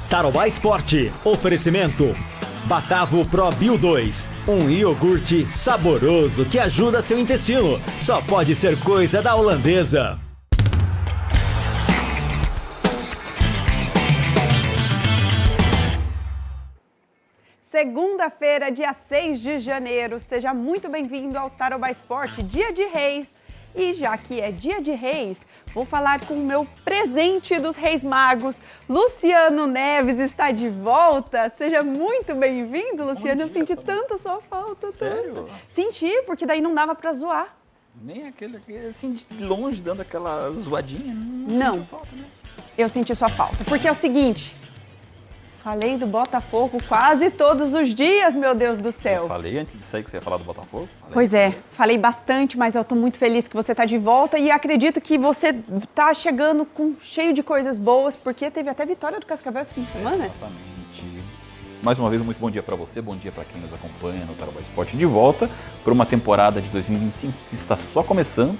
Tarobá Esporte. Oferecimento Batavo Pro Bio 2. Um iogurte saboroso que ajuda seu intestino. Só pode ser coisa da holandesa. Segunda-feira, dia 6 de janeiro. Seja muito bem-vindo ao Tarobá Esporte, dia de Reis. E já que é dia de Reis, vou falar com o meu presente dos Reis Magos. Luciano Neves está de volta. Seja muito bem-vindo, Luciano. Eu senti tanto a sua falta. Sério? Tanto. Senti, porque daí não dava pra zoar. Nem aquele assim, de longe, dando aquela zoadinha. Não, falta, né? Eu senti sua falta. Porque é o seguinte... Falei do Botafogo quase todos os dias, meu Deus do céu. Eu falei antes disso aí que você ia falar do Botafogo? Pois é, falei bastante, mas eu tô muito feliz que você tá de volta e acredito que você tá chegando cheio de coisas boas, porque teve até vitória do Cascavel esse fim de semana. Exatamente. Mais uma vez, um muito bom dia para você, bom dia para quem nos acompanha no Tarobá Esporte, de volta para uma temporada de 2025 que está só começando.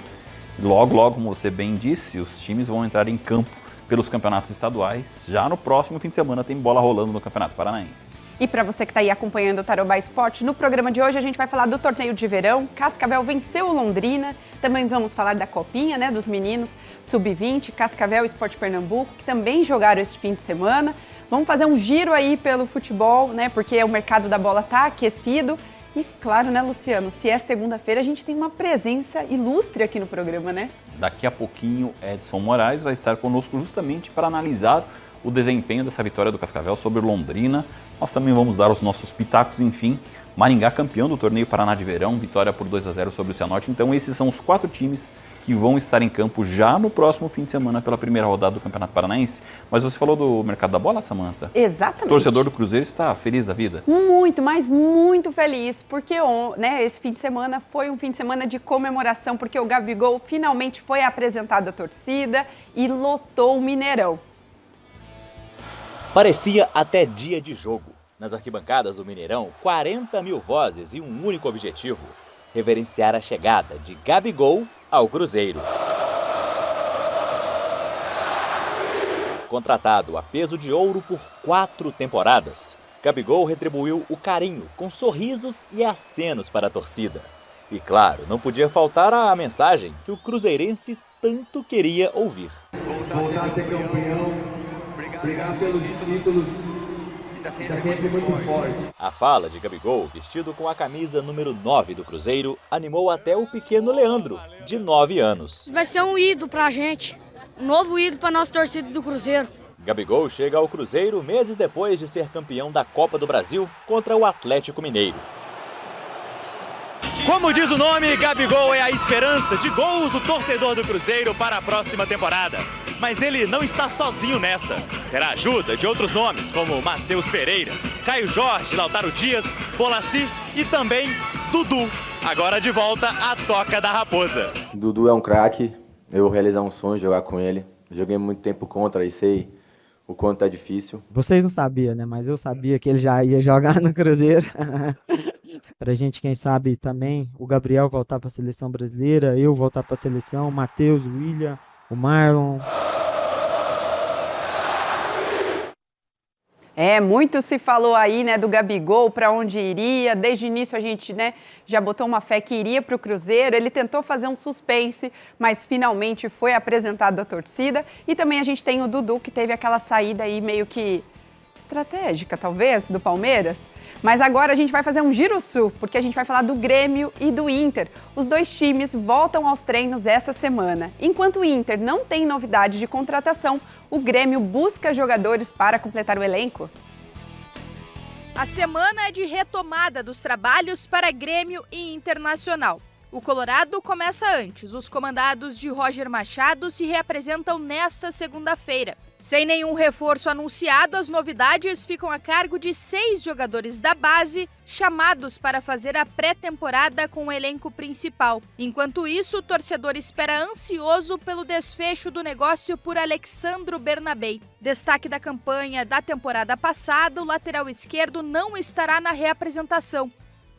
Logo, logo, como você bem disse, os times vão entrar em campo pelos campeonatos estaduais. Já no próximo fim de semana tem bola rolando no Campeonato Paranaense. E para você que está aí acompanhando o Tarobá Esporte, no programa de hoje a gente vai falar do torneio de verão. Cascavel venceu o Londrina. Também vamos falar da copinha, né, dos meninos Sub-20, Cascavel e Sport Pernambuco, que também jogaram esse fim de semana. Vamos fazer um giro aí pelo futebol, né, porque o mercado da bola está aquecido. E claro, né, Luciano, se é segunda-feira, a gente tem uma presença ilustre aqui no programa, né? Daqui a pouquinho, Edson Moraes vai estar conosco justamente para analisar o desempenho dessa vitória do Cascavel sobre o Londrina. Nós também vamos dar os nossos pitacos, enfim. Maringá campeão do torneio Paraná de Verão, vitória por 2-0 sobre o Cianorte. Então esses são os 4 times que vão estar em campo já no próximo fim de semana pela primeira rodada do Campeonato Paranaense. Mas você falou do mercado da bola, Samanta? Exatamente. O torcedor do Cruzeiro está feliz da vida? Muito, mas muito feliz, porque né, esse fim de semana foi um fim de semana de comemoração, porque o Gabigol finalmente foi apresentado à torcida e lotou o Mineirão. Parecia até dia de jogo. Nas arquibancadas do Mineirão, 40 mil vozes e um único objetivo: reverenciar a chegada de Gabigol ao Cruzeiro. Contratado a peso de ouro por 4 temporadas, Gabigol retribuiu o carinho com sorrisos e acenos para a torcida. E claro, não podia faltar a mensagem que o cruzeirense tanto queria ouvir. Voltar a ser campeão, brigar pelos títulos, está sempre muito forte. A fala de Gabigol, vestido com a camisa número 9 do Cruzeiro, animou até o pequeno Leandro, de 9 anos. Vai ser um ídolo pra gente, um novo ídolo pra nossa torcida do Cruzeiro. Gabigol chega ao Cruzeiro meses depois de ser campeão da Copa do Brasil contra o Atlético Mineiro. Como diz o nome, Gabigol é a esperança de gols do torcedor do Cruzeiro para a próxima temporada. Mas ele não está sozinho nessa. Terá ajuda de outros nomes, como Matheus Pereira, Caio Jorge, Lautaro Dias, Bolassi e também Dudu. Agora de volta à Toca da Raposa. Dudu é um craque, eu vou realizar um sonho, jogar com ele. Joguei muito tempo contra e sei o quanto é difícil. Vocês não sabiam, né? Mas eu sabia que ele já ia jogar no Cruzeiro. Pra gente, quem sabe, também, o Gabriel voltar para a seleção brasileira, eu voltar para a seleção, o Matheus, o William, o Marlon. Muito se falou aí, né, do Gabigol, para onde iria. Desde o início a gente, né, já botou uma fé que iria para o Cruzeiro. Ele tentou fazer um suspense, mas finalmente foi apresentado à torcida. E também a gente tem o Dudu, que teve aquela saída aí meio que estratégica, talvez, do Palmeiras. Mas agora a gente vai fazer um giro sul, porque a gente vai falar do Grêmio e do Inter. Os dois times voltam aos treinos essa semana. Enquanto o Inter não tem novidade de contratação, o Grêmio busca jogadores para completar o elenco. A semana é de retomada dos trabalhos para Grêmio e Internacional. O Colorado começa antes. Os comandados de Roger Machado se reapresentam nesta segunda-feira. Sem nenhum reforço anunciado, as novidades ficam a cargo de 6 jogadores da base chamados para fazer a pré-temporada com o elenco principal. Enquanto isso, o torcedor espera ansioso pelo desfecho do negócio por Alexandro Bernabei. Destaque da campanha da temporada passada, o lateral esquerdo não estará na reapresentação.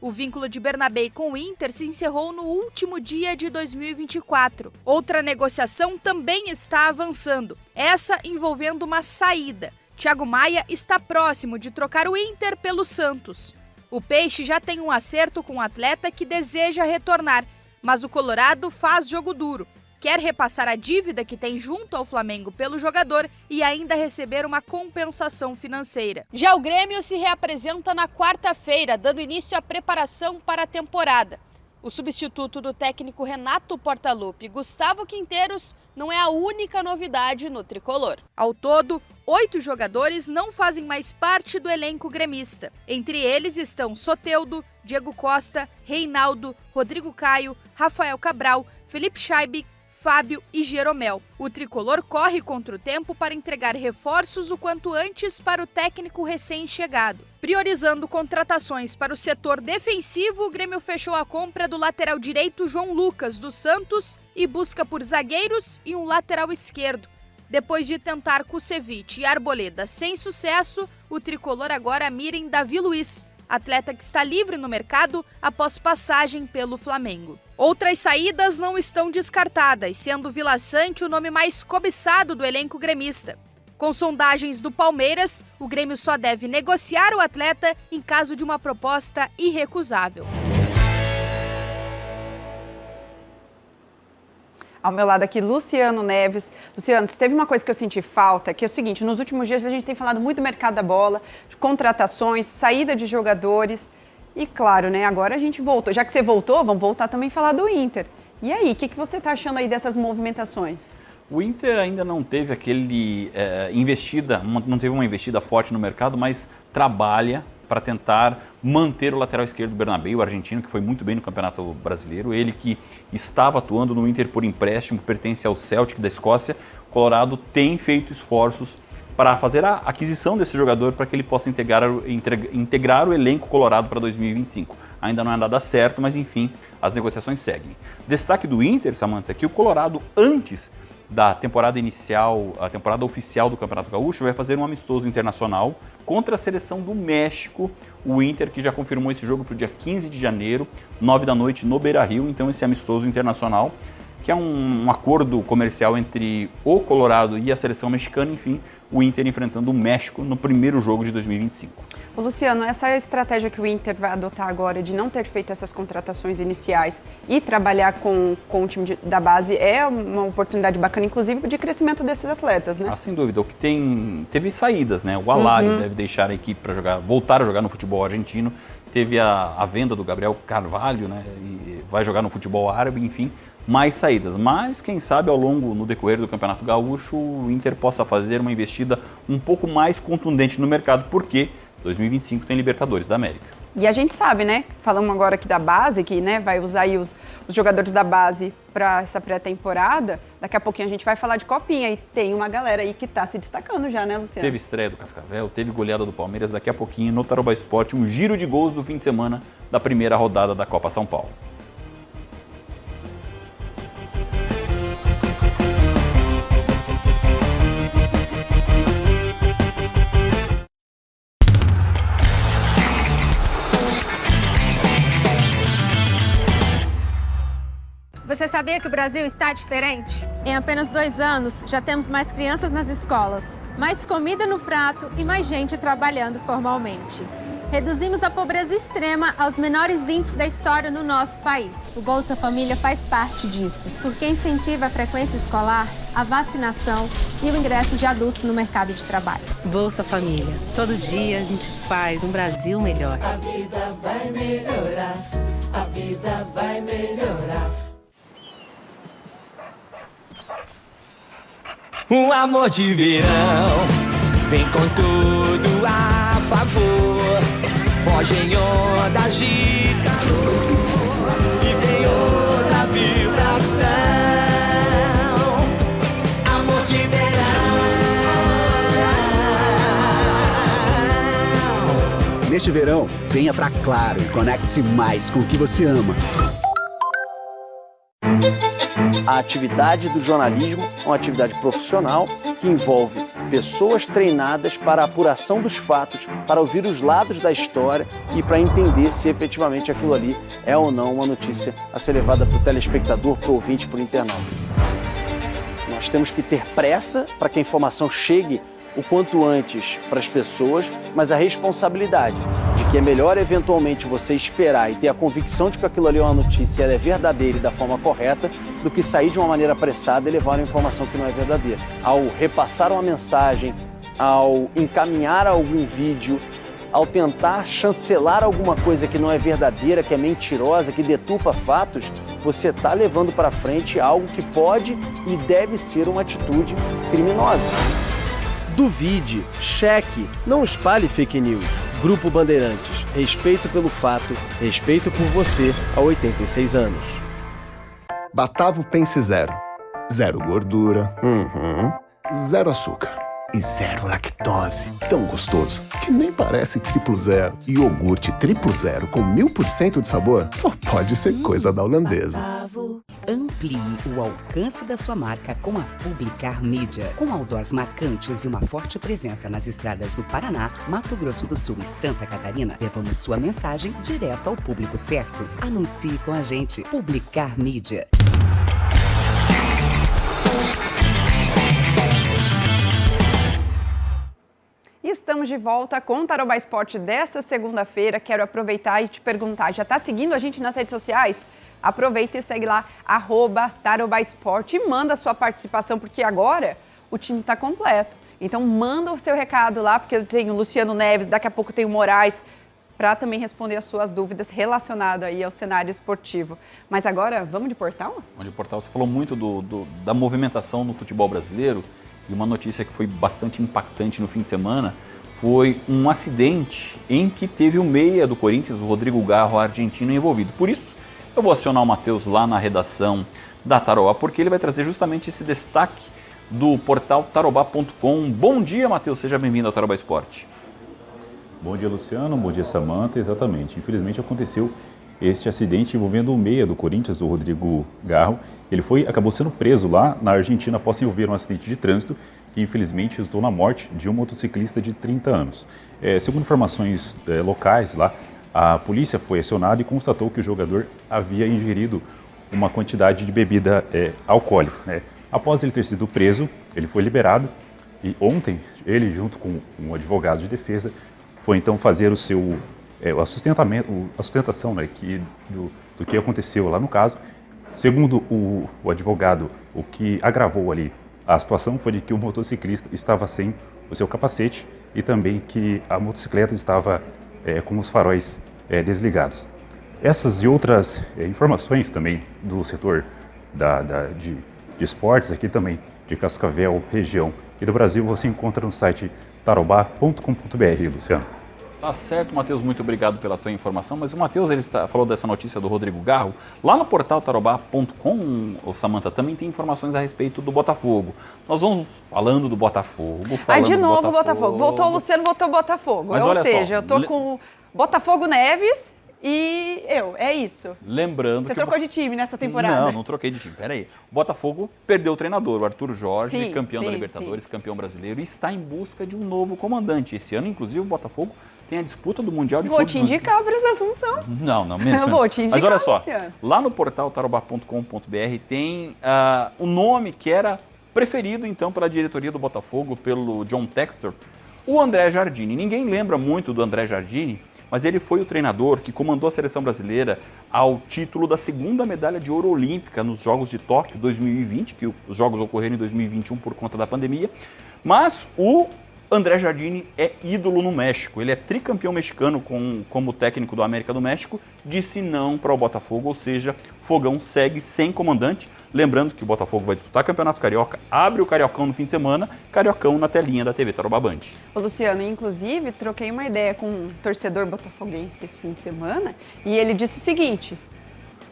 O vínculo de Bernabei com o Inter se encerrou no último dia de 2024. Outra negociação também está avançando, essa envolvendo uma saída. Thiago Maia está próximo de trocar o Inter pelo Santos. O Peixe já tem um acerto com o atleta que deseja retornar, mas o Colorado faz jogo duro. Quer repassar a dívida que tem junto ao Flamengo pelo jogador e ainda receber uma compensação financeira. Já o Grêmio se reapresenta na quarta-feira, dando início à preparação para a temporada. O substituto do técnico Renato Portaluppi, Gustavo Quinteiros, não é a única novidade no tricolor. Ao todo, 8 jogadores não fazem mais parte do elenco gremista. Entre eles estão Soteldo, Diego Costa, Reinaldo, Rodrigo Caio, Rafael Cabral, Felipe Scheibe, Fábio e Jeromel. O tricolor corre contra o tempo para entregar reforços o quanto antes para o técnico recém-chegado. Priorizando contratações para o setor defensivo, o Grêmio fechou a compra do lateral direito João Lucas, do Santos, e busca por zagueiros e um lateral esquerdo. Depois de tentar Kusevich e Arboleda sem sucesso, o tricolor agora mira em Davi Luiz, atleta que está livre no mercado após passagem pelo Flamengo. Outras saídas não estão descartadas, sendo Vila Sante o nome mais cobiçado do elenco gremista. Com sondagens do Palmeiras, o Grêmio só deve negociar o atleta em caso de uma proposta irrecusável. Ao meu lado aqui, Luciano Neves. Luciano, se teve uma coisa que eu senti falta, que é o seguinte, nos últimos dias a gente tem falado muito do mercado da bola, de contratações, saída de jogadores e, claro, né, agora a gente voltou. Já que você voltou, vamos voltar também a falar do Inter. E aí, o que você está achando aí dessas movimentações? O Inter ainda não teve não teve uma investida forte no mercado, mas trabalha para tentar manter o lateral esquerdo do Bernabéu, o argentino, que foi muito bem no Campeonato Brasileiro. Ele que estava atuando no Inter por empréstimo, pertence ao Celtic da Escócia. O Colorado tem feito esforços para fazer a aquisição desse jogador para que ele possa integrar o elenco colorado para 2025. Ainda não é nada certo, mas enfim, as negociações seguem. Destaque do Inter, Samantha, é que o Colorado, antes da temporada inicial, a temporada oficial do Campeonato Gaúcho, vai fazer um amistoso internacional contra a seleção do México. O Inter, que já confirmou esse jogo para o dia 15 de janeiro, 9 da noite, no Beira-Rio. Então, esse amistoso internacional, que é um acordo comercial entre o Colorado e a seleção mexicana, enfim, o Inter enfrentando o México no primeiro jogo de 2025. Ô Luciano, essa estratégia que o Inter vai adotar agora de não ter feito essas contratações iniciais e trabalhar com o time da base é uma oportunidade bacana, inclusive, de crescimento desses atletas, né? Ah, sem dúvida. O que teve saídas, né? O Alário deve deixar a equipe para jogar, voltar a jogar no futebol argentino. Teve a venda do Gabriel Carvalho, né? E vai jogar no futebol árabe, enfim. Mais saídas, mas quem sabe no decorrer do Campeonato Gaúcho o Inter possa fazer uma investida um pouco mais contundente no mercado, porque 2025 tem Libertadores da América. E a gente sabe, né, falamos agora aqui da base, que né, vai usar aí os jogadores da base para essa pré-temporada, daqui a pouquinho a gente vai falar de Copinha e tem uma galera aí que está se destacando já, né, Luciano? Teve estreia do Cascavel, teve goleada do Palmeiras, daqui a pouquinho no Tarobá Esporte, um giro de gols do fim de semana da primeira rodada da Copa São Paulo. Você sabia que o Brasil está diferente? Em apenas 2 anos, já temos mais crianças nas escolas, mais comida no prato e mais gente trabalhando formalmente. Reduzimos a pobreza extrema aos menores índices da história no nosso país. O Bolsa Família faz parte disso, porque incentiva a frequência escolar, a vacinação e o ingresso de adultos no mercado de trabalho. Bolsa Família. Todo dia a gente faz um Brasil melhor. A vida vai melhorar, a vida vai melhorar. Um amor de verão, vem com tudo a favor. Foge em ondas de calor e vem outra vibração. Amor de verão. Neste verão, venha pra Claro e conecte-se mais com o que você ama. A atividade do jornalismo é uma atividade profissional que envolve pessoas treinadas para a apuração dos fatos, para ouvir os lados da história e para entender se efetivamente aquilo ali é ou não uma notícia a ser levada para o telespectador, para o ouvinte, para o internauta. Nós temos que ter pressa para que a informação chegue o quanto antes para as pessoas, mas a responsabilidade de que é melhor eventualmente você esperar e ter a convicção de que aquilo ali é uma notícia, ela é verdadeira e da forma correta, do que sair de uma maneira apressada e levar uma informação que não é verdadeira. Ao repassar uma mensagem, ao encaminhar algum vídeo, ao tentar chancelar alguma coisa que não é verdadeira, que é mentirosa, que deturpa fatos, você está levando para frente algo que pode e deve ser uma atitude criminosa. Duvide, cheque, não espalhe fake news. Grupo Bandeirantes, respeito pelo fato, respeito por você há 86 anos. Batavo Pense Zero. Zero gordura, zero açúcar e zero lactose. Tão gostoso que nem parece triplo zero. Iogurte triplo zero com 1000% de sabor só pode ser coisa da holandesa. Amplie o alcance da sua marca com a Publicar Mídia. Com outdoors marcantes e uma forte presença nas estradas do Paraná, Mato Grosso do Sul e Santa Catarina, levamos sua mensagem direto ao público certo. Anuncie com a gente. Publicar Mídia. E estamos de volta com o Tarobá Esporte dessa segunda-feira. Quero aproveitar e te perguntar, já está seguindo a gente nas redes sociais? Aproveita e segue lá, @Tarobá Esporte, e manda a sua participação, porque agora o time está completo. Então manda o seu recado lá, porque eu tenho o Luciano Neves, daqui a pouco tem o Moraes, para também responder as suas dúvidas relacionadas aí ao cenário esportivo. Mas agora, vamos de portal? Vamos de portal. Você falou muito da movimentação no futebol brasileiro, e uma notícia que foi bastante impactante no fim de semana foi um acidente em que teve o meia do Corinthians, o Rodrigo Garro, argentino, envolvido. Por isso, eu vou acionar o Matheus lá na redação da Tarobá, porque ele vai trazer justamente esse destaque do portal tarobá.com. Bom dia, Matheus, seja bem-vindo ao Tarobá Esporte. Bom dia, Luciano, bom dia, Samanta. Exatamente, infelizmente aconteceu este acidente envolvendo o meia do Corinthians, o Rodrigo Garro. Ele acabou sendo preso lá na Argentina após se envolver um acidente de trânsito que infelizmente resultou na morte de um motociclista de 30 anos. Segundo informações locais lá, a polícia foi acionada e constatou que o jogador havia ingerido uma quantidade de bebida alcoólica, né? Após ele ter sido preso, ele foi liberado e ontem ele, junto com um advogado de defesa, foi então fazer a sustentação, né, do que aconteceu lá no caso. Segundo o advogado, o que agravou ali a situação foi de que o motociclista estava sem o seu capacete e também que a motocicleta estava com os faróis desligados. Essas e outras informações também do setor de esportes aqui também, de Cascavel, região e do Brasil, você encontra no site tarobá.com.br, Luciano. Tá certo, Matheus, muito obrigado pela tua informação, mas o Matheus falou dessa notícia do Rodrigo Garro. Lá no portal tarobá.com, o Samanta, também tem informações a respeito do Botafogo. Nós vamos falando do Botafogo. De novo o Botafogo. Voltou o Luciano, voltou o Botafogo. Mas ou seja, eu tô com Botafogo Neves e é isso. Lembrando Você trocou de time nessa temporada? Não troquei de time, peraí. O Botafogo perdeu o treinador, o Arthur Jorge, campeão da Libertadores, campeão brasileiro, e está em busca de um novo comandante. Esse ano, inclusive, o Botafogo tem a disputa do Mundial de Vou te indicar para essa função. Não, menos. Vou te indicar. Mas olha só, lá no portal tarobá.com.br tem o nome que era preferido, então, pela diretoria do Botafogo, pelo John Textor, o André Jardine. Ninguém lembra muito do André Jardine, mas ele foi o treinador que comandou a seleção brasileira ao título da segunda medalha de ouro olímpica nos Jogos de Tóquio 2020, que os Jogos ocorreram em 2021 por conta da pandemia. Mas o André Jardine é ídolo no México, ele é tricampeão mexicano como técnico do América do México, disse não para o Botafogo, ou seja, Fogão segue sem comandante. Lembrando que o Botafogo vai disputar Campeonato Carioca, abre o Cariocão no fim de semana, Cariocão na telinha da TV Tarobá Band. Ô Luciano, inclusive, troquei uma ideia com um torcedor botafoguense esse fim de semana e ele disse o seguinte: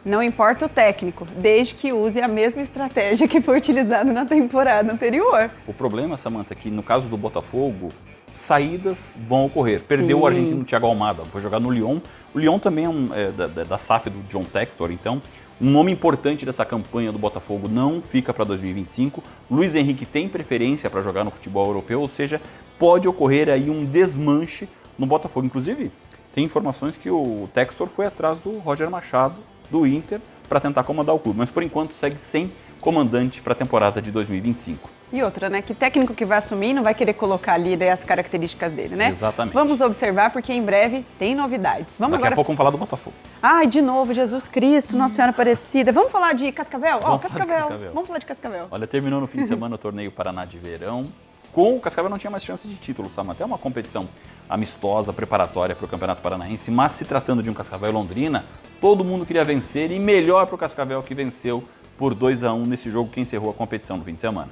não importa o técnico, desde que use a mesma estratégia que foi utilizada na temporada anterior. O problema, Samanta, é que no caso do Botafogo, saídas vão ocorrer. Perdeu o argentino Thiago Almada, foi jogar no Lyon. O Lyon também é da SAF do John Textor, então um nome importante dessa campanha do Botafogo não fica para 2025. Luiz Henrique tem preferência para jogar no futebol europeu, ou seja, pode ocorrer aí um desmanche no Botafogo. Inclusive, tem informações que o Textor foi atrás do Roger Machado, do Inter, para tentar comandar o clube, mas por enquanto segue sem comandante para a temporada de 2025. E outra, né? Que técnico que vai assumir não vai querer colocar ali daí as características dele, né? Exatamente. Vamos observar porque em breve tem novidades. Daqui a pouco vamos falar do Botafogo. Ai, de novo, Jesus Cristo, Nossa Senhora Aparecida. Vamos falar de Cascavel? Vamos falar de Cascavel. Vamos falar de Cascavel. Olha, terminou no fim de semana o torneio Paraná de Verão. Com o Cascavel não tinha mais chance de título, sabe? Até uma competição amistosa, preparatória para o Campeonato Paranaense, mas se tratando de um Cascavel e Londrina, todo mundo queria vencer e melhor para o Cascavel que venceu por 2-1 nesse jogo que encerrou a competição no fim de semana.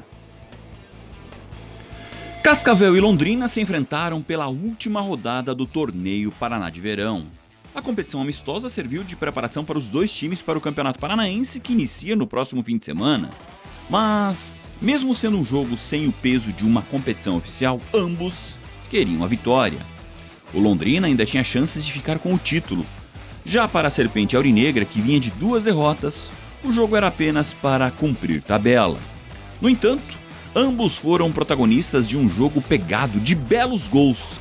Cascavel e Londrina se enfrentaram pela última rodada do torneio Paraná de Verão. A competição amistosa serviu de preparação para os dois times para o Campeonato Paranaense, que inicia no próximo fim de semana. Mas, mesmo sendo um jogo sem o peso de uma competição oficial, ambos queriam a vitória. O Londrina ainda tinha chances de ficar com o título. Já para a Serpente Aurinegra, que vinha de 2 derrotas, o jogo era apenas para cumprir tabela. No entanto, ambos foram protagonistas de um jogo pegado de belos gols.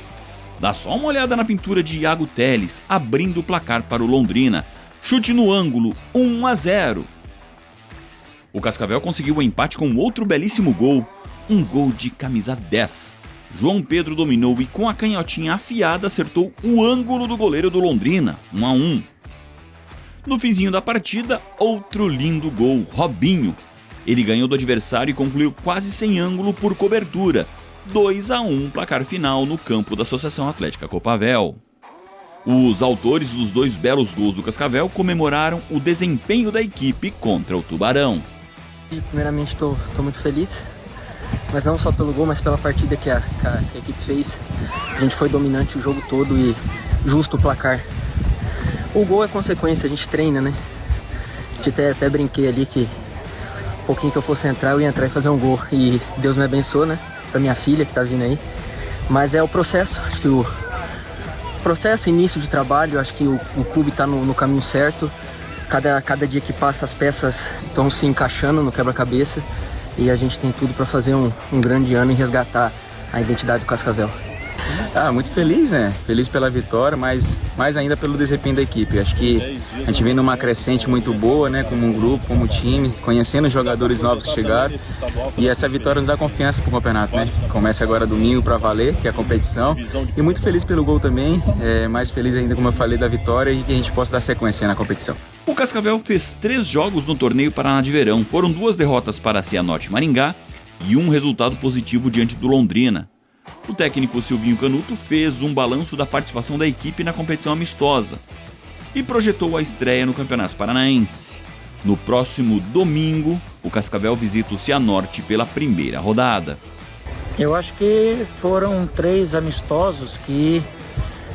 Dá só uma olhada na pintura de Iago Teles, abrindo o placar para o Londrina. Chute no ângulo, 1-0. O Cascavel conseguiu o empate com outro belíssimo gol, um gol de camisa 10. João Pedro dominou e com a canhotinha afiada acertou o ângulo do goleiro do Londrina, 1-1. No finzinho da partida, outro lindo gol, Robinho. Ele ganhou do adversário e concluiu quase sem ângulo por cobertura. 2-1 placar final no campo da Associação Atlética Copavel. Os autores dos 2 belos gols do Cascavel comemoraram o desempenho da equipe contra o Tubarão. Primeiramente estou muito feliz, mas não só pelo gol, mas pela partida que a equipe fez. A gente foi dominante o jogo todo e justo o placar. O gol é consequência, a gente treina, né? A gente até brinquei ali que um pouquinho que eu fosse entrar, eu ia entrar e fazer um gol. E Deus me abençoou, né? Pra minha filha que tá vindo aí. Mas é o processo, acho que o processo, início de trabalho, acho que o clube tá no caminho certo. Cada dia que passa as peças estão se encaixando no quebra-cabeça. E a gente tem tudo para fazer um grande ano e resgatar a identidade do Cascavel. Muito feliz, né? Feliz pela vitória, mas mais ainda pelo desempenho da equipe. Acho que a gente vem numa crescente muito boa, né? Como um grupo, como time, conhecendo os jogadores novos que chegaram. E essa vitória nos dá confiança pro campeonato, né? Começa agora domingo para valer, que é a competição. E muito feliz pelo gol também, mais feliz ainda, como eu falei, da vitória e que a gente possa dar sequência na competição. O Cascavel fez 3 jogos no torneio Paraná de Verão. Foram 2 derrotas para a Cianorte e Maringá e um resultado positivo diante do Londrina. O técnico Silvinho Canuto fez um balanço da participação da equipe na competição amistosa e projetou a estreia no Campeonato Paranaense. No próximo domingo, o Cascavel visita o Cianorte pela primeira rodada. Eu acho que foram 3 amistosos que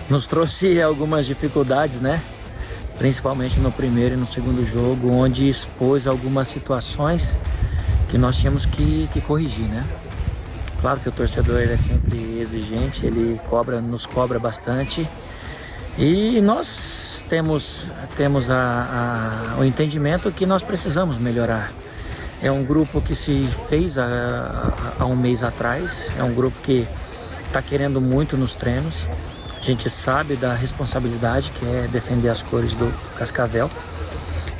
nos trouxe algumas dificuldades, né? Principalmente no primeiro e no segundo jogo, onde expôs algumas situações que nós tínhamos que corrigir, né? Claro que o torcedor ele é sempre exigente, ele nos cobra bastante e nós temos o entendimento que nós precisamos melhorar. É um grupo que se fez há um mês atrás, é um grupo que está querendo muito nos treinos. A gente sabe da responsabilidade que é defender as cores do Cascavel.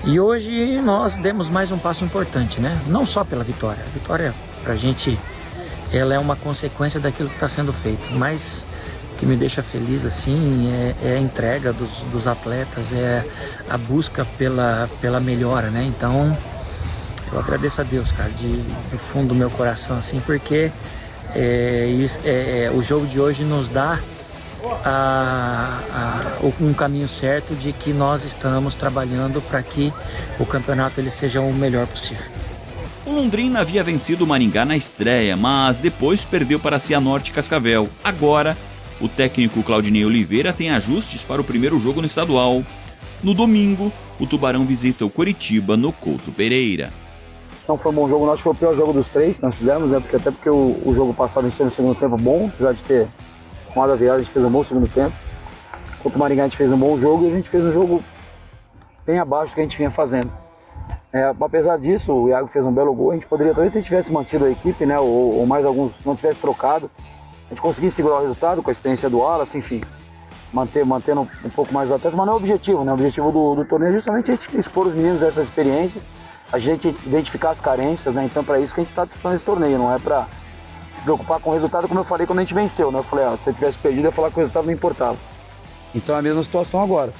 E hoje nós demos mais um passo importante, né? Não só pela vitória. A vitória pra gente, ela é uma consequência daquilo que está sendo feito. Mas o que me deixa feliz assim é a entrega dos atletas, é a busca pela melhora, né? Então eu agradeço a Deus, cara, do fundo do meu coração, assim, porque o jogo de hoje nos dá um caminho certo de que nós estamos trabalhando para que o campeonato ele seja o melhor possível. O Londrina havia vencido o Maringá na estreia, mas depois perdeu para a Cianorte e Cascavel. Agora, o técnico Claudinei Oliveira tem ajustes para o primeiro jogo no estadual. No domingo, o Tubarão visita o Coritiba no Couto Pereira. Então foi um bom jogo, acho que foi o pior jogo dos 3 que nós fizemos, né? Até porque o jogo passado a gente teve um segundo tempo bom, apesar de ter tomado a virada, a gente fez um bom segundo tempo. Contra o Maringá a gente fez um bom jogo e a gente fez um jogo bem abaixo do que a gente vinha fazendo. Apesar disso, o Iago fez um belo gol, a gente poderia, talvez se a gente tivesse mantido a equipe, né, ou mais alguns não tivesse trocado, a gente conseguisse segurar o resultado com a experiência do Wallace, enfim, mantendo um pouco mais atrás, mas não é o objetivo, né? O objetivo do torneio é justamente a gente expor os meninos a essas experiências a gente identificar as carências, né? Então, para isso que a gente está disputando esse torneio, não é para se preocupar com o resultado, como eu falei quando a gente venceu, né? Eu falei, se eu tivesse perdido, eu ia falar que o resultado não importava. Então é a mesma situação agora.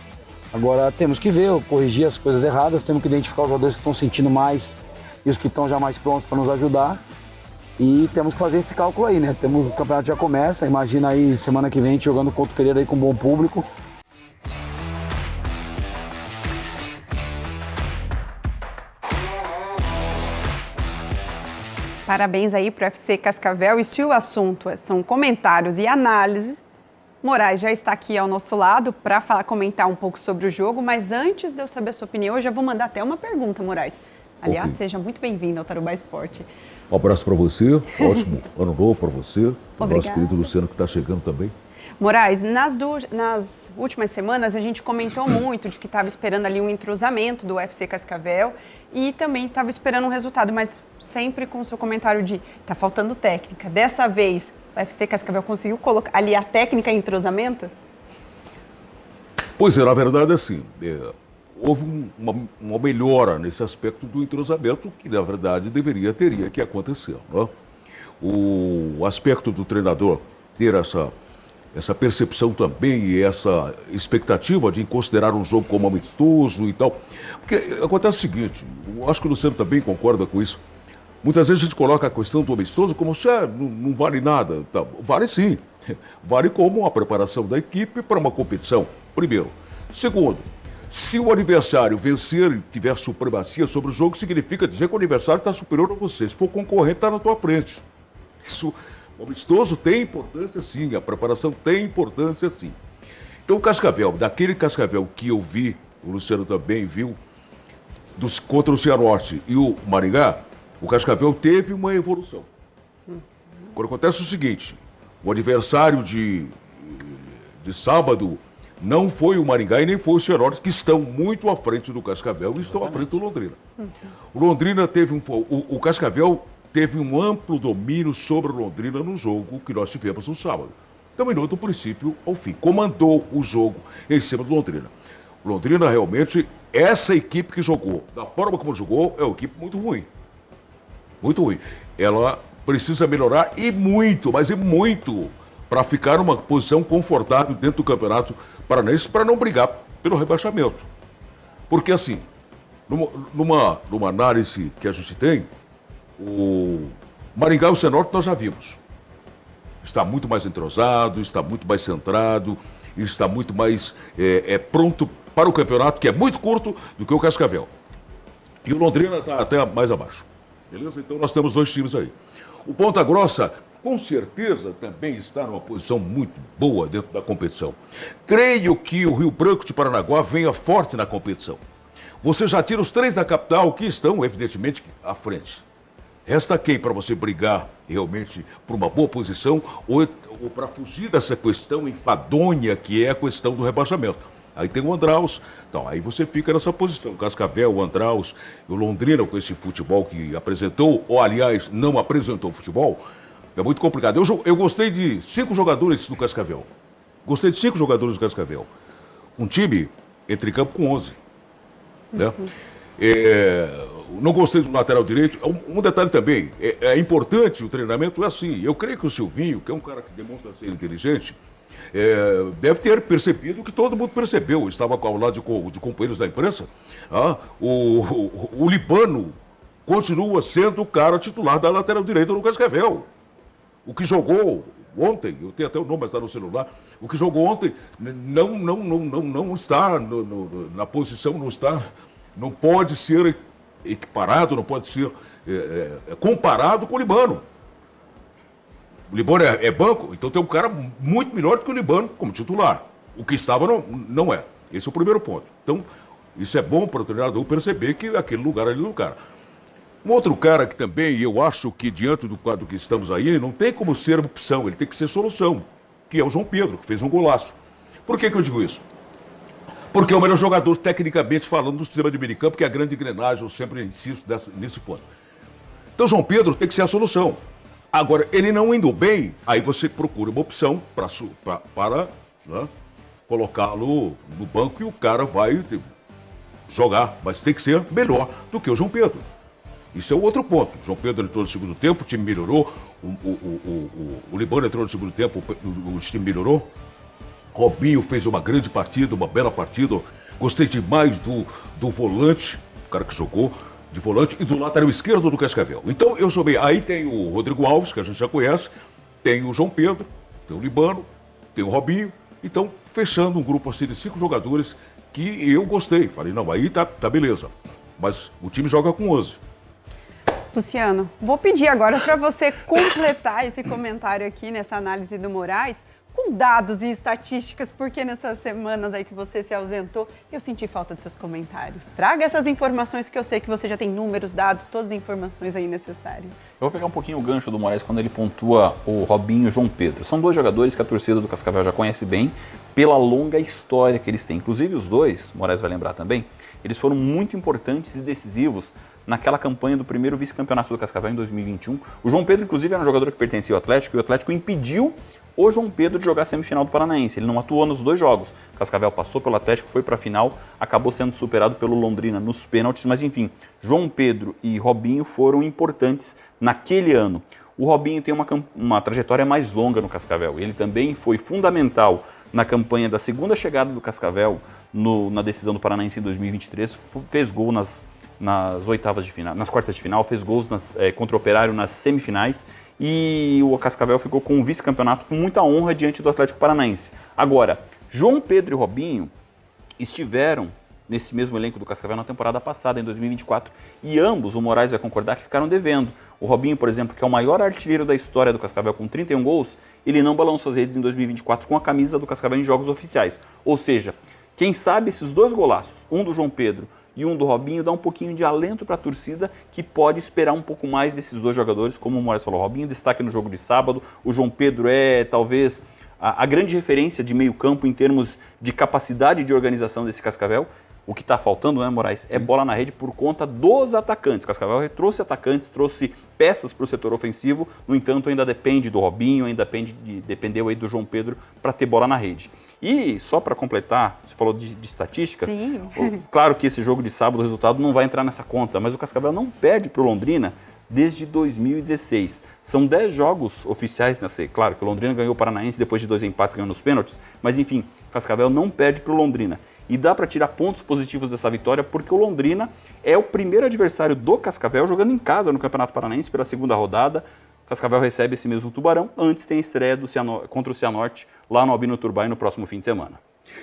Agora temos que ver, corrigir as coisas erradas, temos que identificar os jogadores que estão sentindo mais e os que estão já mais prontos para nos ajudar. E temos que fazer esse cálculo aí, né? O campeonato já começa, imagina aí semana que vem a gente jogando contra o Pereira aí com um bom público. Parabéns aí para o FC Cascavel. E se o assunto são comentários e análises, Moraes já está aqui ao nosso lado para comentar um pouco sobre o jogo. Mas antes de eu saber a sua opinião, eu já vou mandar até uma pergunta, Moraes. Aliás, seja muito bem-vindo ao Tarubá Esporte. Um abraço para você, ótimo ano novo para você, para o nosso querido Luciano que está chegando também. Moraes, nas últimas semanas a gente comentou muito de que estava esperando ali um entrosamento do UFC Cascavel e também estava esperando um resultado, mas sempre com o seu comentário de está faltando técnica. Dessa vez, o UFC Cascavel conseguiu colocar ali a técnica em entrosamento? Pois é, na verdade, assim, houve uma melhora nesse aspecto do entrosamento que, na verdade, teria que acontecer. Né? O aspecto do treinador ter essa percepção também e essa expectativa de considerar um jogo como amistoso e tal. Porque acontece o seguinte, eu acho que o Luciano também concorda com isso. Muitas vezes a gente coloca a questão do amistoso como se não vale nada. Tá, vale sim. Vale como a preparação da equipe para uma competição, primeiro. Segundo, se o adversário vencer e tiver supremacia sobre o jogo, significa dizer que o adversário está superior a você. Se for concorrente, está na tua frente. Isso... O amistoso tem importância sim, a preparação tem importância sim. Então o Cascavel, daquele Cascavel que eu vi, o Luciano também viu, contra o Cianorte e o Maringá, o Cascavel teve uma evolução. Agora acontece o seguinte, o adversário de sábado não foi o Maringá e nem foi o Cianorte, que estão muito à frente do Cascavel e estão à frente do Londrina. O Londrina teve o Cascavel teve um amplo domínio sobre o Londrina no jogo que nós tivemos no sábado. Dominou do princípio ao fim. Comandou o jogo em cima do Londrina. O Londrina realmente, essa equipe que jogou, da forma como jogou, é uma equipe muito ruim. Muito ruim. Ela precisa melhorar e muito, mas e muito, para ficar numa posição confortável dentro do Campeonato Paranaense para não brigar pelo rebaixamento. Porque assim, numa análise que a gente tem, o Maringá e o Cianorte nós já vimos. Está muito mais entrosado, está muito mais centrado, está muito mais pronto para o campeonato, que é muito curto, do que o Cascavel. E o Londrina está até mais abaixo. Beleza? Então nós temos dois times aí. O Ponta Grossa, com certeza, também está numa posição muito boa dentro da competição. Creio que o Rio Branco de Paranaguá venha forte na competição. Você já tira os três da capital, que estão, evidentemente, à frente. Resta quem para você brigar realmente por uma boa posição ou para fugir dessa questão enfadonha que é a questão do rebaixamento. Aí tem o Andraus, então aí você fica nessa posição. O Cascavel, o Andraus, o Londrina com esse futebol que apresentou, ou aliás, não apresentou futebol, é muito complicado. Eu gostei de 5 jogadores do Cascavel. Gostei de 5 jogadores do Cascavel. Um time entre campo com 11. Né? Não gostei do lateral direito. Um detalhe também, é importante o treinamento, é assim. Eu creio que o Silvinho, que é um cara que demonstra ser inteligente, deve ter percebido o que todo mundo percebeu. Estava ao lado de companheiros da imprensa. O Libano continua sendo o cara titular da lateral direita no Cascavel. O que jogou ontem, eu tenho até o nome, mas está no celular, o que jogou ontem não está na posição, não pode ser equiparado, não pode ser comparado com o Libano. O Libano é banco, então tem um cara muito melhor do que o Libano como titular. O que estava não é. Esse é o primeiro ponto. Então, isso é bom para o treinador perceber que aquele lugar ali do cara. Um outro cara que também, eu acho que diante do quadro que estamos aí, não tem como ser opção, ele tem que ser solução, que é o João Pedro, que fez um golaço. Por que eu digo isso? Porque é o melhor jogador, tecnicamente falando, do sistema de minicampo, que é a grande engrenagem, eu sempre insisto nesse ponto. Então, João Pedro tem que ser a solução. Agora, ele não indo bem, aí você procura uma opção para colocá-lo no banco e o cara vai jogar, mas tem que ser melhor do que o João Pedro. Isso é o outro ponto. O João Pedro entrou no segundo tempo, o time melhorou. O Libano entrou no segundo tempo, o time melhorou. Robinho fez uma grande partida, uma bela partida. Gostei demais do volante, o cara que jogou de volante, e do lateral esquerdo do Cascavel. Então eu soube. Aí tem o Rodrigo Alves, que a gente já conhece, tem o João Pedro, tem o Libano, tem o Robinho. Então, fechando um grupo assim de 5 jogadores que eu gostei. Falei, não, aí tá beleza. Mas o time joga com 11. Luciano, vou pedir agora para você completar esse comentário aqui nessa análise do Moraes com dados e estatísticas, porque nessas semanas aí que você se ausentou, eu senti falta dos seus comentários. Traga essas informações que eu sei que você já tem números, dados, todas as informações aí necessárias. Eu vou pegar um pouquinho o gancho do Moraes quando ele pontua o Robinho e o João Pedro. São 2 jogadores que a torcida do Cascavel já conhece bem pela longa história que eles têm. Inclusive os 2, Moraes vai lembrar também, eles foram muito importantes e decisivos naquela campanha do primeiro vice-campeonato do Cascavel em 2021. O João Pedro, inclusive, era um jogador que pertencia ao Atlético e o Atlético impediu o João Pedro de jogar a semifinal do Paranaense. Ele não atuou nos 2 jogos. O Cascavel passou pelo Atlético, foi para a final, acabou sendo superado pelo Londrina nos pênaltis, mas enfim, João Pedro e Robinho foram importantes naquele ano. O Robinho tem uma trajetória mais longa no Cascavel. Ele também foi fundamental na campanha da segunda chegada do Cascavel na decisão do Paranaense em 2023, fez gol nas oitavas de final, nas quartas de final, fez gols contra o Operário nas semifinais e o Cascavel ficou com o vice-campeonato com muita honra diante do Atlético Paranaense. Agora, João Pedro e Robinho estiveram nesse mesmo elenco do Cascavel na temporada passada, em 2024, e ambos, o Moraes vai concordar, que ficaram devendo. O Robinho, por exemplo, que é o maior artilheiro da história do Cascavel com 31 gols, ele não balançou as redes em 2024 com a camisa do Cascavel em jogos oficiais. Ou seja, quem sabe esses 2 golaços, um do João Pedro e um do Robinho, dá um pouquinho de alento para a torcida que pode esperar um pouco mais desses 2 jogadores, como o Moraes falou. Robinho destaque no jogo de sábado, o João Pedro é talvez a grande referência de meio campo em termos de capacidade de organização desse Cascavel. O que está faltando, né, Moraes, é bola na rede por conta dos atacantes. O Cascavel trouxe atacantes, trouxe peças para o setor ofensivo, no entanto ainda depende do Robinho, ainda dependeu aí do João Pedro para ter bola na rede. E só para completar, você falou de estatísticas, claro que esse jogo de sábado o resultado não vai entrar nessa conta, mas o Cascavel não perde para o Londrina desde 2016. São 10 jogos oficiais nessa. Claro que o Londrina ganhou o Paranaense depois de 2 empates, ganhando nos pênaltis, mas enfim, o Cascavel não perde para o Londrina. E dá para tirar pontos positivos dessa vitória porque o Londrina é o primeiro adversário do Cascavel jogando em casa no Campeonato Paranaense pela segunda rodada. O Cascavel recebe esse mesmo Tubarão, antes tem a estreia contra o Cianorte lá no Albino Turbay no próximo fim de semana.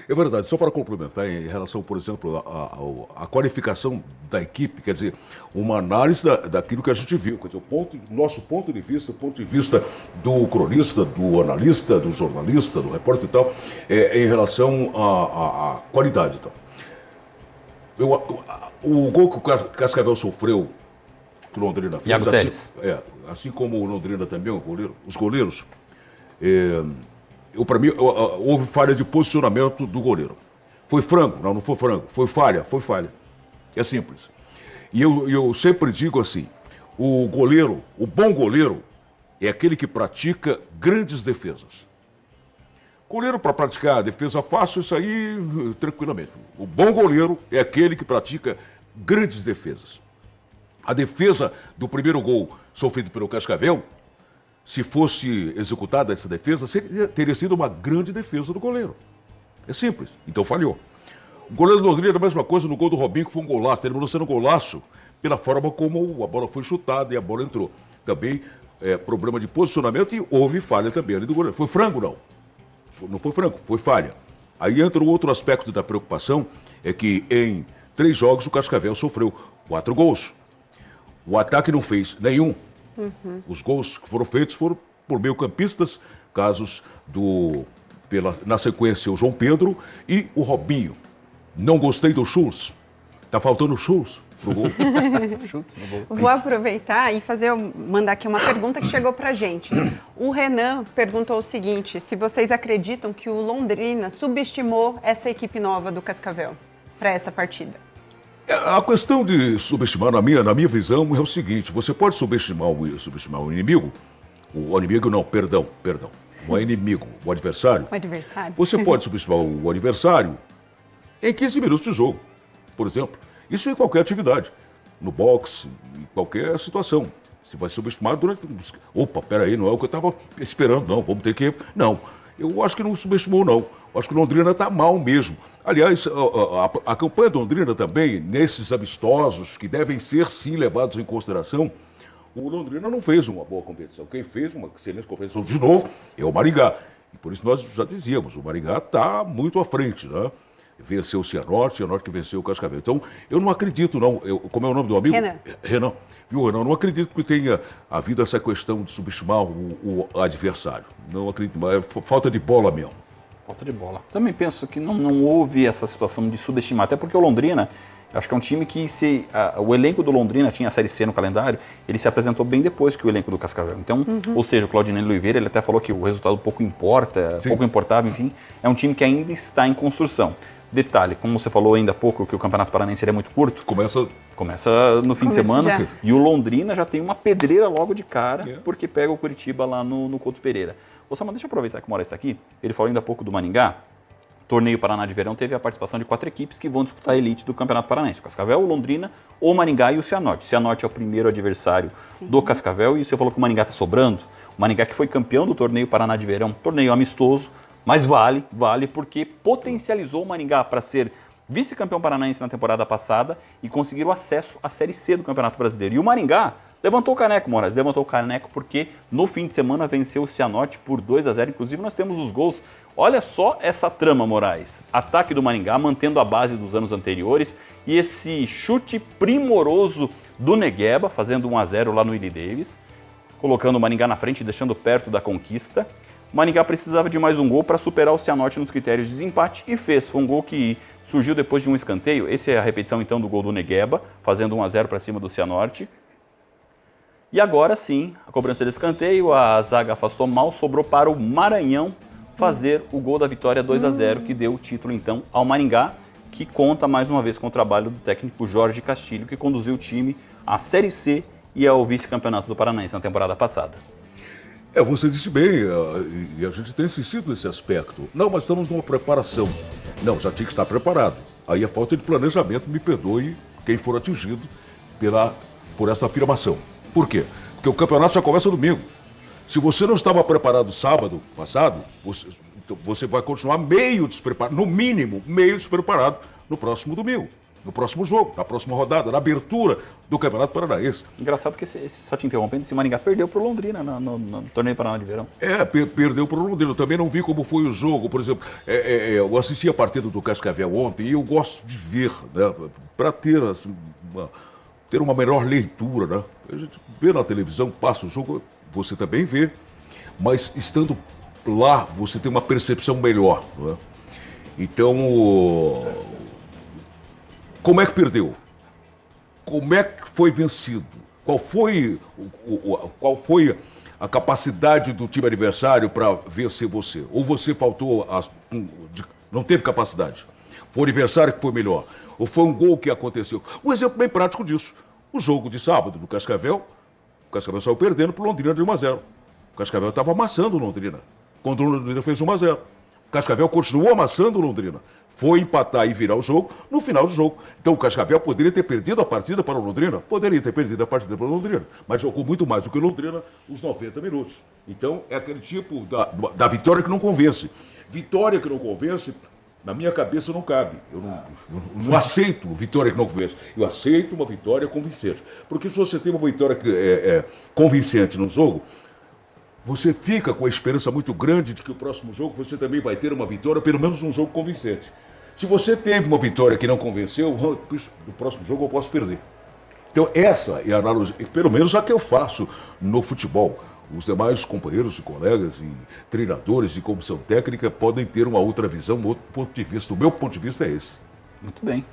É verdade, só para complementar em relação, por exemplo, à qualificação da equipe, quer dizer, uma análise daquilo que a gente viu, quer dizer, nosso ponto de vista, o ponto de vista do cronista, do analista, do jornalista, do repórter e tal, em relação à qualidade e tal. O gol que o Cascavel sofreu, que o Londrina fez, assim como o Londrina também, os goleiros, para mim, houve falha de posicionamento do goleiro. Foi frango? Não foi frango. Foi falha? Foi falha. É simples. E eu sempre digo assim, o bom goleiro, é aquele que pratica grandes defesas. Goleiro para praticar a defesa fácil, isso aí, tranquilamente. O bom goleiro é aquele que pratica grandes defesas. A defesa do primeiro gol sofrido pelo Cascavel, se fosse executada essa defesa, teria sido uma grande defesa do goleiro. É simples. Então falhou. O goleiro do Londrina, a mesma coisa no gol do Robinho, que foi um golaço. Terminou sendo um golaço pela forma como a bola foi chutada e a bola entrou. Também problema de posicionamento e houve falha também ali do goleiro. Foi frango, não. Não foi frango, foi falha. Aí entra o outro aspecto da preocupação, é que em 3 jogos o Cascavel sofreu 4 gols. O ataque não fez nenhum. Os gols que foram feitos foram por meio-campistas, casos na sequência o João Pedro e o Robinho. Não gostei do Schultz. Tá faltando o Schultz pro gol. Vou aproveitar e mandar aqui uma pergunta que chegou pra gente. O Renan perguntou o seguinte, se vocês acreditam que o Londrina subestimou essa equipe nova do Cascavel para essa partida? A questão de subestimar, na minha visão, é o seguinte, você pode subestimar o inimigo, o inimigo não, perdão, não é inimigo, o adversário. O adversário. Você pode subestimar o adversário em 15 minutos de jogo. por exemplo. Isso em qualquer atividade. No boxe, em qualquer situação. Você vai subestimar durante... Opa, peraí, não é o que eu estava esperando, não. Vamos ter que... Não, eu acho que não subestimou, não. Eu acho que o Londrina está mal mesmo. Aliás, a campanha do Londrina também, nesses amistosos, que devem ser, sim, levados em consideração, o Londrina não fez uma boa competição. Quem fez uma excelente competição, de novo, é o Maringá. E por isso nós já dizíamos, o Maringá está muito à frente, né? Venceu o Cianorte que venceu o Cascavel. Então, eu não acredito, não. Como é o nome do amigo? Renan. Viu, Renan? Eu não acredito que tenha havido essa questão de subestimar o adversário. Não acredito, mas é falta de bola mesmo. Falta de bola. Também penso que não houve essa situação de subestimar, até porque o Londrina, acho que é um time que o elenco do Londrina tinha a Série C no calendário, ele se apresentou bem depois que o elenco do Cascavel. Então, ou seja, o Claudinei Oliveira, ele até falou que o resultado pouco importa, pouco importava, enfim, é um time que ainda está em construção. Detalhe, como você falou ainda há pouco, que o Campeonato Paranaense é muito curto. Começa no fim de semana já. E o Londrina já tem uma pedreira logo de cara, porque pega o Curitiba lá no Couto Pereira. Ô Samuel, deixa eu aproveitar que o Moraes está aqui. Ele falou ainda há pouco do Maringá. Torneio Paraná de Verão teve a participação de 4 equipes que vão disputar a elite do Campeonato Paranaense. O Cascavel, o Londrina, o Maringá e o Cianorte. O Cianorte é o primeiro adversário do Cascavel e você falou que o Maringá está sobrando. O Maringá que foi campeão do Torneio Paraná de Verão, torneio amistoso, mas vale porque potencializou o Maringá para ser vice-campeão paranaense na temporada passada e conseguir o acesso à Série C do Campeonato Brasileiro. E o Maringá levantou o caneco, Moraes, levantou o caneco porque no fim de semana venceu o Cianorte por 2-0. Inclusive nós temos os gols. Olha só essa trama, Moraes. Ataque do Maringá, mantendo a base dos anos anteriores e esse chute primoroso do Negueba, fazendo 1-0 lá no Willie Davis, colocando o Maringá na frente e deixando perto da conquista. O Maringá precisava de mais um gol para superar o Cianorte nos critérios de desempate e fez. Foi um gol que surgiu depois de um escanteio. Essa é a repetição então do gol do Negueba, fazendo 1-0 para cima do Cianorte. E agora sim, a cobrança de escanteio, a zaga afastou mal, sobrou para o Maranhão fazer o gol da vitória 2-0, que deu o título então ao Maringá, que conta mais uma vez com o trabalho do técnico Jorge Castilho, que conduziu o time à Série C e ao vice-campeonato do Paranaense na temporada passada. Você disse bem, e a gente tem insistido nesse aspecto. Não, mas estamos numa preparação. Não, já tinha que estar preparado. Aí a falta de planejamento, me perdoe quem for atingido por essa afirmação. Por quê? Porque o campeonato já começa domingo. Se você não estava preparado sábado passado, você vai continuar meio despreparado, no mínimo, meio despreparado no próximo domingo. No próximo jogo, na próxima rodada, na abertura do Campeonato Paranaense. Engraçado que, só te interrompendo, esse Maringá perdeu para o Londrina no Torneio Paraná de Verão. Perdeu para o Londrina. Eu também não vi como foi o jogo. Por exemplo, eu assisti a partida do Cascavel ontem e eu gosto de ver, né, para ter assim, uma melhor leitura. Né? A gente vê na televisão, passa o jogo, você também vê, mas estando lá, você tem uma percepção melhor. Né? Então, como é que perdeu? Como é que foi vencido? Qual foi a capacidade do time adversário para vencer você? Ou você faltou, não teve capacidade? Foi o adversário que foi melhor? Ou foi um gol que aconteceu? Um exemplo bem prático disso. O jogo de sábado do Cascavel, o Cascavel saiu perdendo para o Londrina de 1-0. O Cascavel estava amassando o Londrina. Quando o Londrina fez 1-0. O Cascavel continuou amassando o Londrina. Foi empatar e virar o jogo no final do jogo. Então o Cascavel poderia ter perdido a partida para o Londrina? Poderia ter perdido a partida para o Londrina. Mas jogou muito mais do que o Londrina os 90 minutos. Então é aquele tipo da vitória que não convence. Vitória que não convence, na minha cabeça não cabe. Eu não aceito vitória que não convence. Eu aceito uma vitória convincente. Porque se você tem uma vitória convincente no jogo, você fica com a esperança muito grande de que o próximo jogo você também vai ter uma vitória, pelo menos um jogo convincente. Se você teve uma vitória que não convenceu, no próximo jogo eu posso perder. Então essa é a analogia, pelo menos a que eu faço no futebol. Os demais companheiros e colegas e treinadores e comissão técnica podem ter uma outra visão, um outro ponto de vista. O meu ponto de vista é esse. Muito bem.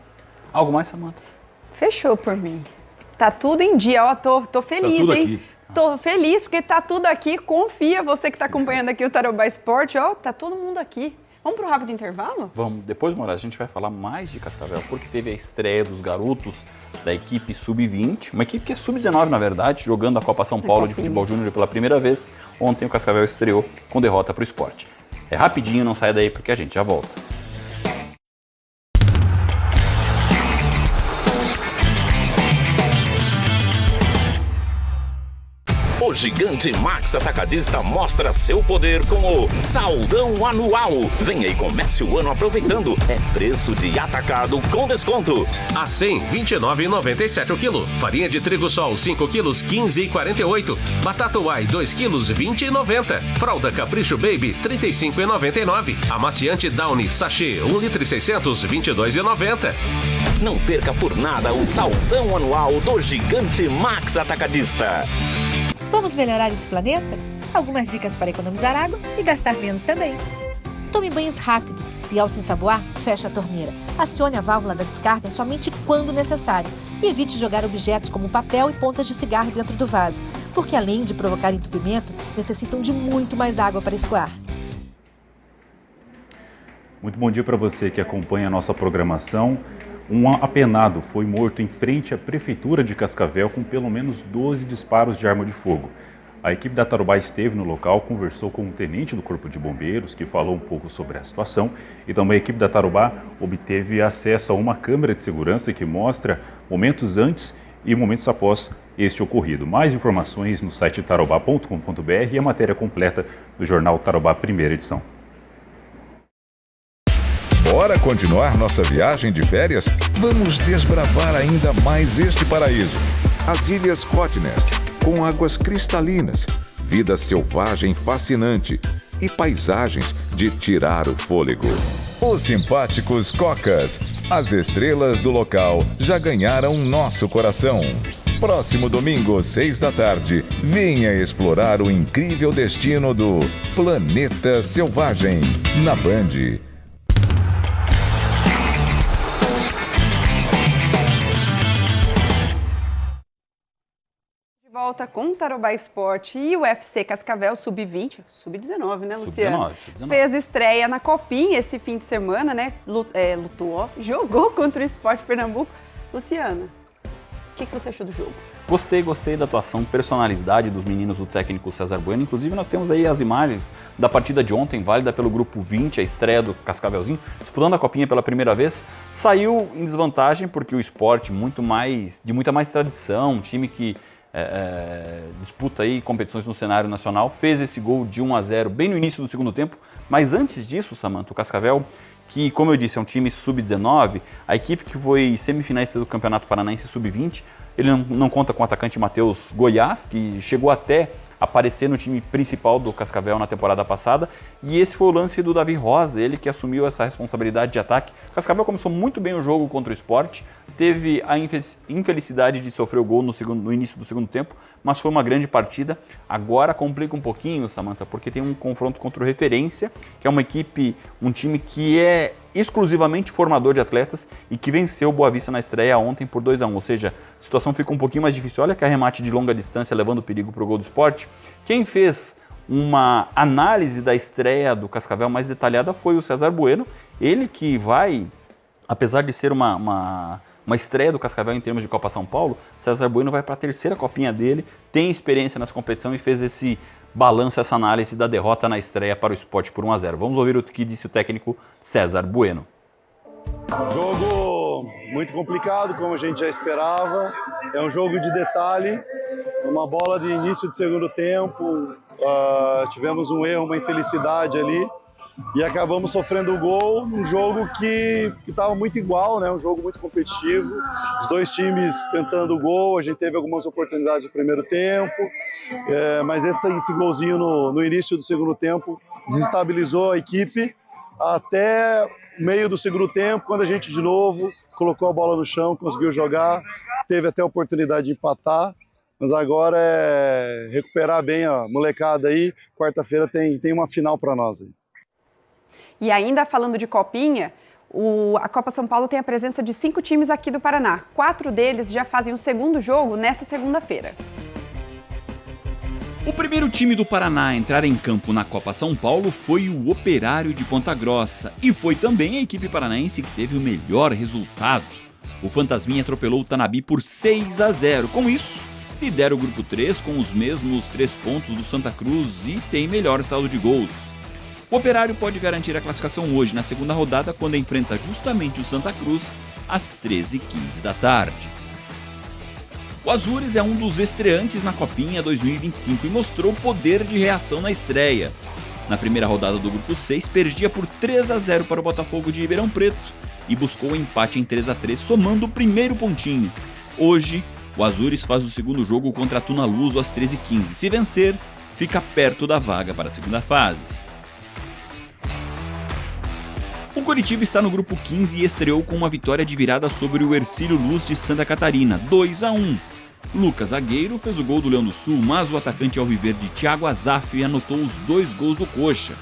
Algo mais, Samanta? Fechou por mim. Tá tudo em dia, ó, tô feliz, tudo hein? Aqui. Tô feliz porque tá tudo aqui, confia, você que tá acompanhando aqui o Tarobá Esporte, ó, tá todo mundo aqui. Vamos pro rápido intervalo? Vamos. Depois, Moraes, a gente vai falar mais de Cascavel, porque teve a estreia dos garotos da equipe Sub-20, uma equipe que é Sub-19, na verdade, jogando a Copa São Paulo de Futebol Júnior pela primeira vez. Ontem o Cascavel estreou com derrota pro Sport. É rapidinho, não sai daí porque a gente já volta. O Gigante Max Atacadista mostra seu poder com o Saldão Anual. Venha e comece o ano aproveitando. É preço de atacado com desconto. A100, R$ 29,97 o quilo. Farinha de trigo sol, 5 quilos, R$ 15,48. Batata Uai, 2 quilos, R$ 20,90. Fralda Capricho Baby, R$ 35,99. Amaciante Downy Sachê, 1 litro e 600, R$ 22,90. Não perca por nada o Saldão Anual do Gigante Max Atacadista. Vamos melhorar esse planeta? Algumas dicas para economizar água e gastar menos também. Tome banhos rápidos e ao se ensaboar, feche a torneira. Acione a válvula da descarga somente quando necessário. E evite jogar objetos como papel e pontas de cigarro dentro do vaso, porque além de provocar entupimento, necessitam de muito mais água para escoar. Muito bom dia para você que acompanha a nossa programação. Um apenado foi morto em frente à Prefeitura de Cascavel com pelo menos 12 disparos de arma de fogo. A equipe da Tarubá esteve no local, conversou com um tenente do Corpo de Bombeiros, que falou um pouco sobre a situação, e também a equipe da Tarubá obteve acesso a uma câmera de segurança que mostra momentos antes e momentos após este ocorrido. Mais informações no site tarobá.com.br e a matéria completa do jornal Tarobá, primeira edição. Bora continuar nossa viagem de férias? Vamos desbravar ainda mais este paraíso. As Ilhas Rottnest, com águas cristalinas, vida selvagem fascinante e paisagens de tirar o fôlego. Os simpáticos Cocas, as estrelas do local, já ganharam nosso coração. Próximo domingo, 6 da tarde, venha explorar o incrível destino do Planeta Selvagem, na Band. Volta com o Tarobá Esporte e o UFC Cascavel Sub-20, Sub-19, né, Luciano? Sub-19. Fez estreia na Copinha esse fim de semana, né? Jogou contra o Sport Pernambuco. Luciana, o que você achou do jogo? Gostei da atuação, personalidade dos meninos do técnico César Bueno. Inclusive, nós temos aí as imagens da partida de ontem, válida pelo Grupo 20, a estreia do Cascavelzinho, disputando a Copinha pela primeira vez. Saiu em desvantagem porque o Sport, de muita mais tradição, um time que disputa aí competições no cenário nacional, fez esse gol de 1-0 bem no início do segundo tempo, mas antes disso, Samantha, o Cascavel, que como eu disse é um time sub-19, a equipe que foi semifinalista do Campeonato Paranaense sub-20, ele não conta com o atacante Matheus Goiás, que chegou até aparecer no time principal do Cascavel na temporada passada, e esse foi o lance do Davi Rosa, ele que assumiu essa responsabilidade de ataque. O Cascavel começou muito bem o jogo contra o Sport, teve a infelicidade de sofrer o gol no início do segundo tempo, mas foi uma grande partida. Agora complica um pouquinho, Samantha, porque tem um confronto contra o Referência, que é uma equipe, um time que é exclusivamente formador de atletas e que venceu o Boa Vista na estreia ontem por 2-1, ou seja, a situação fica um pouquinho mais difícil. Olha que arremate de longa distância levando perigo para o gol do Sport. Quem fez uma análise da estreia do Cascavel mais detalhada foi o César Bueno, ele que vai, apesar de ser uma estreia do Cascavel em termos de Copa São Paulo, César Bueno vai para a terceira copinha dele, tem experiência nessa competição e fez esse balanço, essa análise da derrota na estreia para o Sport por 1-0. Vamos ouvir o que disse o técnico César Bueno. Jogo muito complicado, como a gente já esperava. É um jogo de detalhe, uma bola de início de segundo tempo. Tivemos um erro, uma infelicidade ali. E acabamos sofrendo o gol num jogo que estava muito igual, né? Um jogo muito competitivo, os dois times tentando o gol, a gente teve algumas oportunidades no primeiro tempo, mas esse golzinho no início do segundo tempo desestabilizou a equipe até meio do segundo tempo, quando a gente de novo colocou a bola no chão, conseguiu jogar, teve até a oportunidade de empatar. Mas agora é recuperar bem a molecada aí, quarta-feira tem uma final para nós aí. E ainda falando de Copinha, a Copa São Paulo tem a presença de 5 times aqui do Paraná. 4 deles já fazem o segundo jogo nessa segunda-feira. O primeiro time do Paraná a entrar em campo na Copa São Paulo foi o Operário de Ponta Grossa. E foi também a equipe paranaense que teve o melhor resultado. O Fantasminha atropelou o Tanabi por 6-0. Com isso, lidera o grupo 3 com os mesmos 3 pontos do Santa Cruz e tem melhor saldo de gols. O Operário pode garantir a classificação hoje na segunda rodada, quando enfrenta justamente o Santa Cruz às 13h15 da tarde. O Azures é um dos estreantes na Copinha 2025 e mostrou poder de reação na estreia. Na primeira rodada do Grupo 6, perdia por 3-0 para o Botafogo de Ribeirão Preto e buscou o empate em 3-3, somando o primeiro pontinho. Hoje, o Azures faz o segundo jogo contra a Tuna Luso às 13h15. Se vencer, fica perto da vaga para a segunda fase. O Coritiba está no Grupo 15 e estreou com uma vitória de virada sobre o Hercílio Luz de Santa Catarina, 2-1. Lucas Zagueiro fez o gol do Leão do Sul, mas o atacante alviverde Thiago Azaf anotou os 2 gols do Coxa.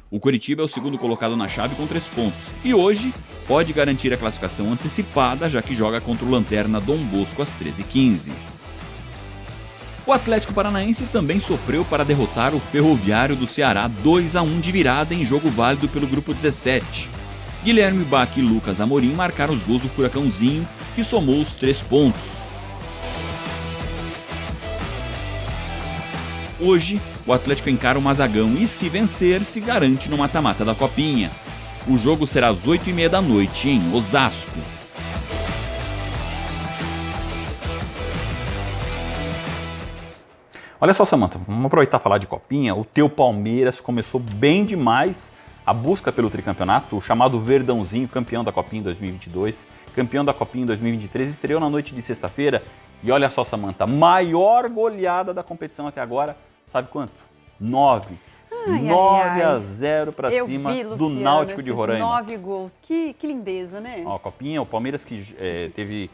O Coritiba é o segundo colocado na chave com 3 pontos e hoje pode garantir a classificação antecipada, já que joga contra o Lanterna Dom Bosco às 13h15. O Atlético Paranaense também sofreu para derrotar o Ferroviário do Ceará 2-1 de virada em jogo válido pelo Grupo 17. Guilherme Bach e Lucas Amorim marcaram os gols do Furacãozinho, que somou os 3 pontos. Hoje, o Atlético encara o Mazagão e, se vencer, se garante no mata-mata da Copinha. O jogo será às 8h30 da noite em Osasco. Olha só, Samantha, vamos aproveitar e falar de Copinha. O teu Palmeiras começou bem demais a busca pelo tricampeonato, o chamado Verdãozinho, campeão da Copinha em 2022, campeão da Copinha em 2023, estreou na noite de sexta-feira. E olha só, Samantha, maior goleada da competição até agora, sabe quanto? 9-0 para cima do Náutico de Roraima. 9 gols, que lindeza, né? Ó, Copinha, o Palmeiras que teve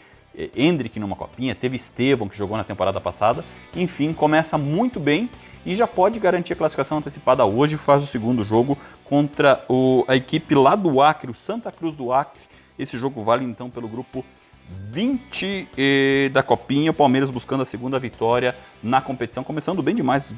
Endrick numa Copinha, teve Estevão que jogou na temporada passada, enfim, começa muito bem e já pode garantir a classificação antecipada hoje, faz o segundo jogo contra a equipe lá do Acre, o Santa Cruz do Acre. Esse jogo vale então pelo grupo 20 da Copinha, o Palmeiras buscando a segunda vitória na competição, começando bem demais,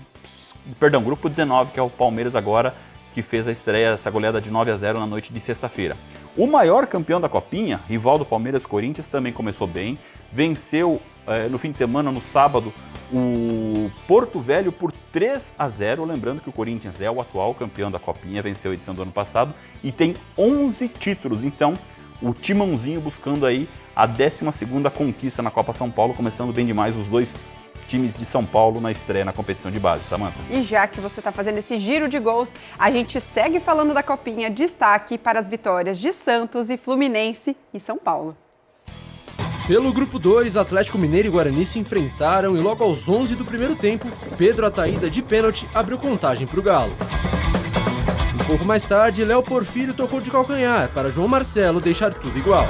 perdão, grupo 19, que é o Palmeiras agora, que fez a estreia, essa goleada de 9-0 na noite de sexta-feira. O maior campeão da Copinha, rival do Palmeiras, Corinthians, também começou bem, venceu no fim de semana, no sábado, o Porto Velho por 3-0, lembrando que o Corinthians é o atual campeão da Copinha, venceu a edição do ano passado e tem 11 títulos, então o Timãozinho buscando aí a 12ª conquista na Copa São Paulo, começando bem demais os dois times de São Paulo na estreia na competição de base, Samantha. E já que você está fazendo esse giro de gols, a gente segue falando da Copinha, destaque para as vitórias de Santos e Fluminense e São Paulo. Pelo Grupo 2, Atlético Mineiro e Guarani se enfrentaram e logo aos 11 do primeiro tempo, Pedro Ataída de pênalti abriu contagem para o Galo. Um pouco mais tarde, Léo Porfírio tocou de calcanhar para João Marcelo deixar tudo igual.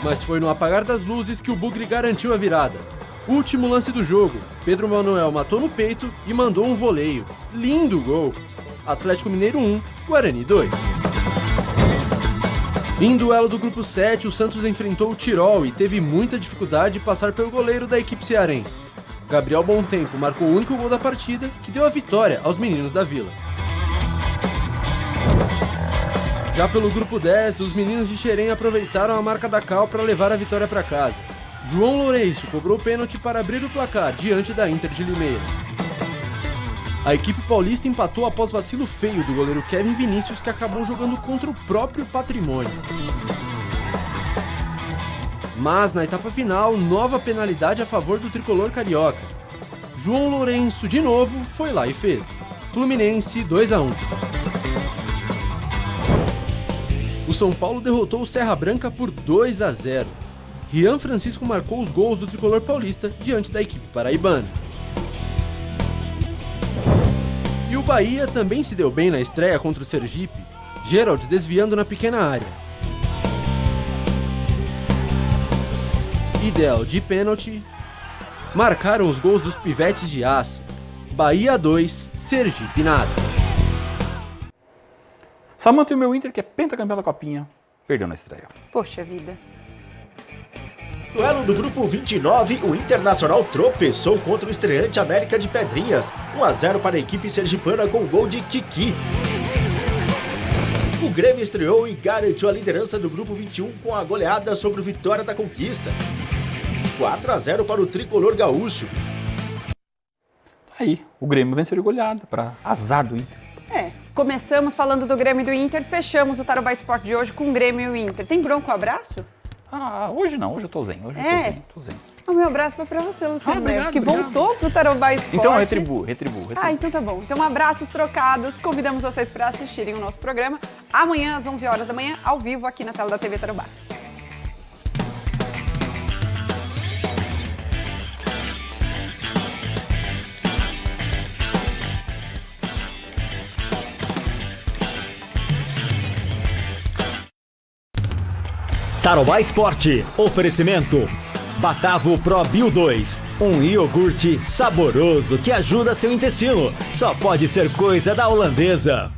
Mas foi no apagar das luzes que o Bugre garantiu a virada. Último lance do jogo, Pedro Manuel matou no peito e mandou um voleio. Lindo gol! Atlético Mineiro 1, Guarani 2. Em duelo do Grupo 7, o Santos enfrentou o Tirol e teve muita dificuldade de passar pelo goleiro da equipe cearense. Gabriel Bontempo marcou o único gol da partida, que deu a vitória aos meninos da Vila. Já pelo Grupo 10, os meninos de Xerém aproveitaram a marca da Cal para levar a vitória para casa. João Lourenço cobrou pênalti para abrir o placar diante da Inter de Limeira. A equipe paulista empatou após vacilo feio do goleiro Kevin Vinícius, que acabou jogando contra o próprio patrimônio. Mas na etapa final, nova penalidade a favor do tricolor carioca. João Lourenço, de novo, foi lá e fez. Fluminense 2-1. O São Paulo derrotou o Serra Branca por 2-0. Rian Francisco marcou os gols do tricolor paulista diante da equipe paraibana. E o Bahia também se deu bem na estreia contra o Sergipe, Gerald desviando na pequena área. Ideal de pênalti, marcaram os gols dos pivetes de aço. Bahia 2, Sergipe nada. Samantha e o meu Inter, que é pentacampeão da Copinha, perdeu na estreia. Poxa vida. Duelo do Grupo 29, o Internacional tropeçou contra o estreante América de Pedrinhas. 1-0 para a equipe sergipana com o gol de Kiki. O Grêmio estreou e garantiu a liderança do Grupo 21 com a goleada sobre o Vitória da Conquista. 4-0 para o tricolor gaúcho. Aí, o Grêmio venceu de goleada, para azar do Inter. Começamos falando do Grêmio e do Inter, fechamos o Tarobá Esporte de hoje com o Grêmio e o Inter. Tem bronco abraço? Hoje não, hoje eu tô zen. Hoje eu tô zen. O meu abraço vai pra você, Luciano Neves, que obrigado. voltou pro Tarobá Esporte. Então retribuo. Então tá bom. Então abraços trocados. Convidamos vocês para assistirem o nosso programa amanhã às 11 horas da manhã, ao vivo aqui na tela da TV Tarobá. Tarobá Esporte, oferecimento Batavo Pro Bio 2, um iogurte saboroso que ajuda seu intestino. Só pode ser coisa da holandesa.